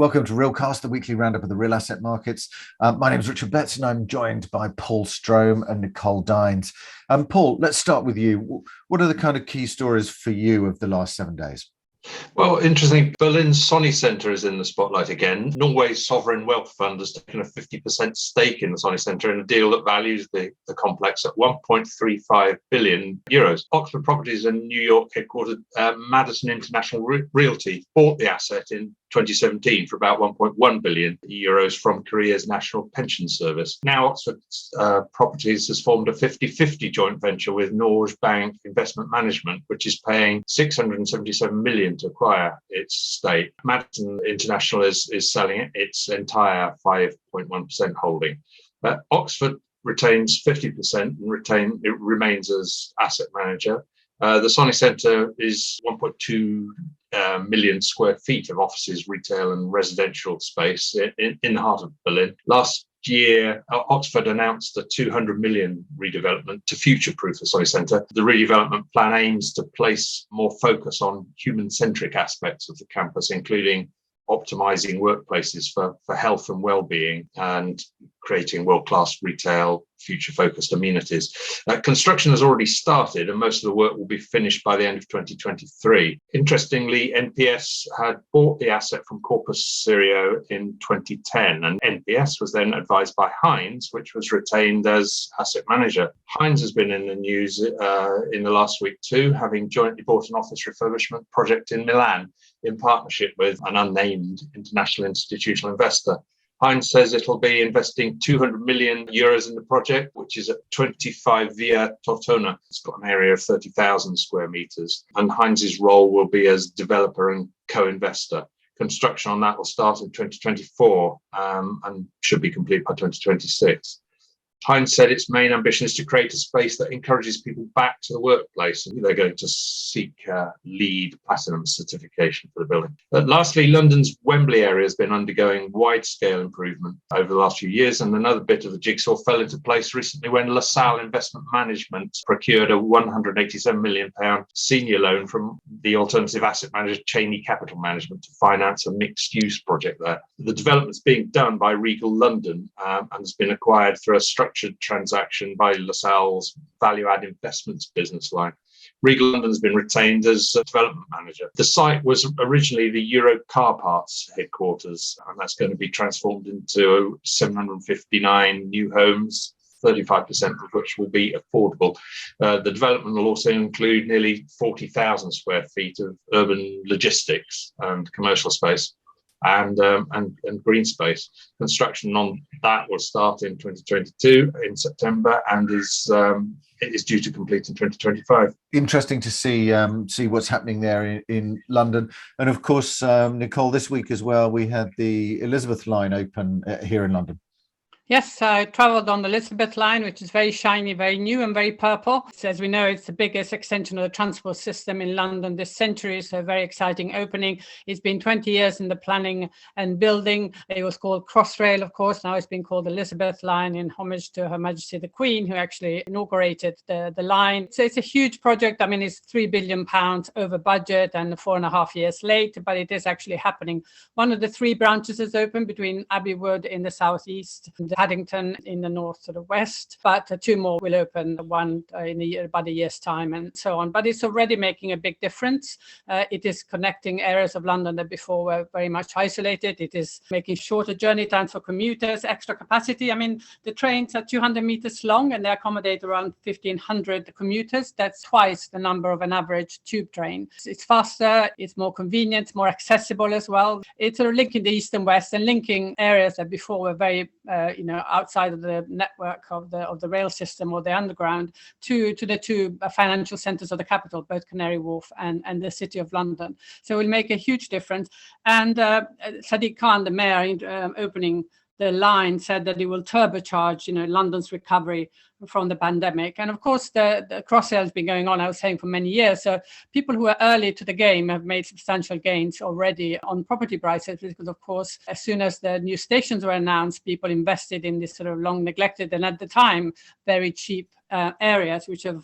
Welcome to Realcast, the weekly roundup of the real asset markets. My name is Richard Betts and I'm joined by Paul Strome and Nicole Dines. Paul, let's start with you. What are the kind of key stories for you of the last 7 days? Well, interesting. Berlin's Sony Center is in the spotlight again. Norway's sovereign wealth fund has taken a 50% stake in the Sony Center in a deal that values the complex at 1.35 billion euros. Oxford Properties and New York headquartered Madison International Realty bought the asset in 2017 for about 1.1 billion euros from Korea's National Pension Service. Now Oxford Properties has formed a 50-50 joint venture with Norwegian Bank Investment Management, which is paying 677 million to acquire its stake. Madison International is selling its entire 5.1% holding. Oxford retains 50% and it remains as asset manager. The Sony Center is 1.2 million square feet of offices, retail and residential space in the heart of Berlin. Last year, Oxford announced a 200 million redevelopment to future-proof the Sony Center. The redevelopment plan aims to place more focus on human-centric aspects of the campus, including optimizing workplaces for health and well-being and creating world-class retail, future-focused amenities. Construction has already started and most of the work will be finished by the end of 2023. Interestingly, NPS had bought the asset from Corpus Sirio in 2010 and NPS was then advised by Hines, which was retained as asset manager. Hines has been in the news in the last week too, having jointly bought an office refurbishment project in Milan in partnership with an unnamed international institutional investor. Hines says it'll be investing 200 million euros in the project, which is at 25 Via Tortona. It's got an area of 30,000 square meters. And Hines's role will be as developer and co-investor. Construction on that will start in 2024 and should be complete by 2026. Hines said its main ambition is to create a space that encourages people back to the workplace, and they're going to seek LEED Platinum certification for the building. Lastly, London's Wembley area has been undergoing wide-scale improvement over the last few years, and another bit of the jigsaw fell into place recently when LaSalle Investment Management procured a £187 million senior loan from the alternative asset manager Cheney Capital Management to finance a mixed-use project there. The development is being done by Regal London and has been acquired through a structured transaction by LaSalle's value-add investments business line. Regal London has been retained as a development manager. The site was originally the Euro car parts headquarters, and that's going to be transformed into 759 new homes, 35% of which will be affordable. The development will also include nearly 40,000 square feet of urban logistics and commercial space. And green space. Construction on that will start in 2022 in September and is due to complete in 2025. Interesting to see what's happening there in London. And of course, Nicole, this week as well, we had the Elizabeth line open here in London. Yes, I travelled on the Elizabeth line, which is very shiny, very new and very purple. So as we know, it's the biggest extension of the transport system in London this century. So a very exciting opening. It's been 20 years in the planning and building. It was called Crossrail, of course. Now it's been called Elizabeth Line in homage to Her Majesty the Queen, who actually inaugurated the line. So it's a huge project. I mean, it's £3 billion over budget and 4.5 years late, but it is actually happening. One of the 3 branches is open between Abbey Wood in the southeast, Paddington in the north to the west, but 2 more will open, one in about a year's time and so on. But it's already making a big difference. It is connecting areas of London that before were very much isolated. It is making shorter journey times for commuters, extra capacity. I mean, the trains are 200 meters long and they accommodate around 1,500 commuters. That's twice the number of an average tube train. It's faster, it's more convenient, more accessible as well. It's sort of linking the east and west and linking areas that before were very, outside of the network of the rail system or the underground to the 2 financial centres of the capital, both Canary Wharf and the City of London. So it will make a huge difference. And Sadiq Khan, the mayor, opening the line, said that it will turbocharge, London's recovery from the pandemic. And of course, the cross-sale has been going on, I was saying, for many years. So people who are early to the game have made substantial gains already on property prices, because of course, as soon as the new stations were announced, people invested in this sort of long neglected and at the time very cheap areas, which have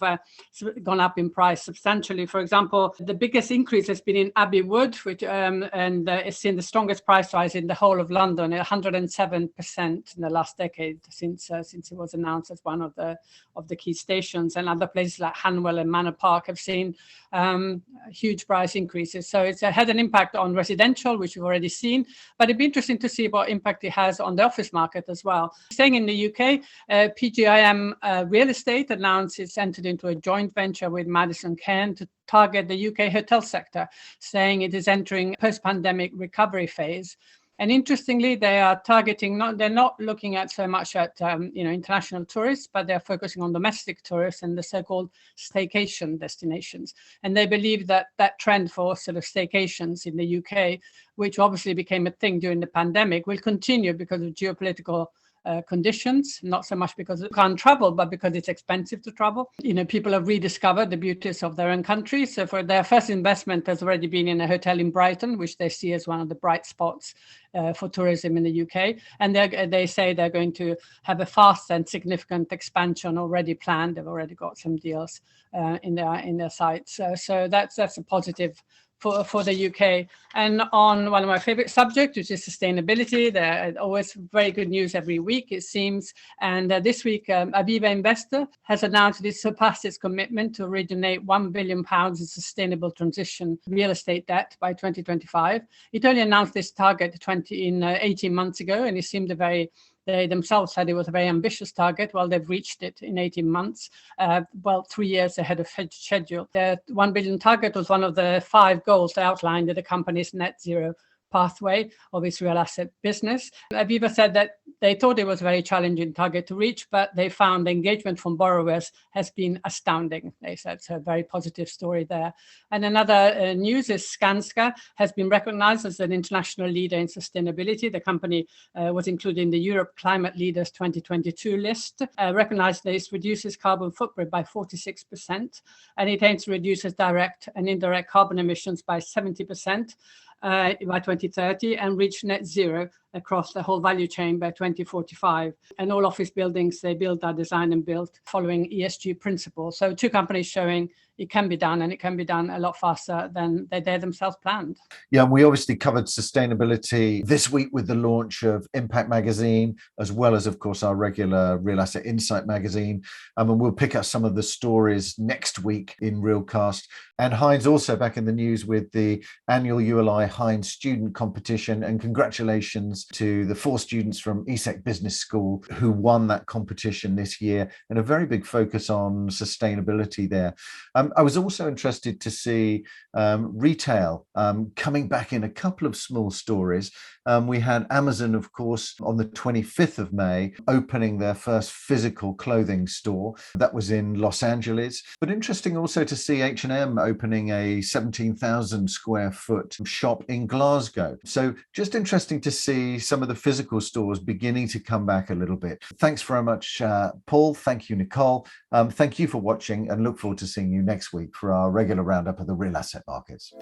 gone up in price substantially. For example, the biggest increase has been in Abbey Wood, which it's seen the strongest price rise in the whole of London, 107% in the last decade since it was announced as one of the key stations. And other places like Hanwell and Manor Park have seen huge price increases. So it's had an impact on residential, which we've already seen, but it'd be interesting to see what impact it has on the office market as well. Staying in the UK, PGIM Real Estate announced it's entered into a joint venture with Madison Cairn to target the UK hotel sector, saying it is entering post-pandemic recovery phase. And interestingly, they are targeting they're not looking at so much at international tourists, but they're focusing on domestic tourists and the so-called staycation destinations. And they believe that trend for sort of staycations in the UK, which obviously became a thing during the pandemic, will continue because of geopolitical conditions, not so much because they can't travel, but because it's expensive to travel. People have rediscovered the beauties of their own country. So for their first investment has already been in a hotel in Brighton, which they see as one of the bright spots for tourism in the UK. And they say they're going to have a fast and significant expansion already planned. They've already got some deals in their sites. So that's a positive for the UK. And on one of my favorite subjects, which is sustainability, there are always very good news every week, it seems. And this week, Aviva Investor has announced it surpassed its commitment to originate £1 billion in sustainable transition real estate debt by 2025. It only announced this target 18 months ago, and it seemed they themselves said it was a very ambitious target. Well, they've reached it in 18 months, 3 years ahead of schedule. The 1 billion target was one of the 5 goals they outlined in the company's net zero pathway of its real asset business. Aviva said that they thought it was a very challenging target to reach, but they found the engagement from borrowers has been astounding, they said. So a very positive story there. And another news is Skanska has been recognized as an international leader in sustainability. The company was included in the Europe Climate Leaders 2022 list, recognized that it reduces carbon footprint by 46%, and it aims to reduce its direct and indirect carbon emissions by 70%. By 2030 and reach net zero across the whole value chain by 2045. And all office buildings they build are designed and built following ESG principles. So 2 companies showing it can be done, and it can be done a lot faster than they themselves planned. Yeah, and we obviously covered sustainability this week with the launch of Impact Magazine, as well as, of course, our regular Real Asset Insight magazine. And we'll pick up some of the stories next week in Realcast. And Hines also back in the news with the annual ULI Hines student competition. And congratulations to the 4 students from ESSEC Business School who won that competition this year, and a very big focus on sustainability there. I was also interested to see retail coming back in a couple of small stories. We had Amazon, of course, on the 25th of May, opening their first physical clothing store. That was in Los Angeles. But interesting also to see H&M opening a 17,000 square foot shop in Glasgow. So just interesting to see some of the physical stores beginning to come back a little bit. Thanks very much, Paul. Thank you, Nicole. Thank you for watching, and look forward to seeing you next week for our regular roundup of the real asset markets.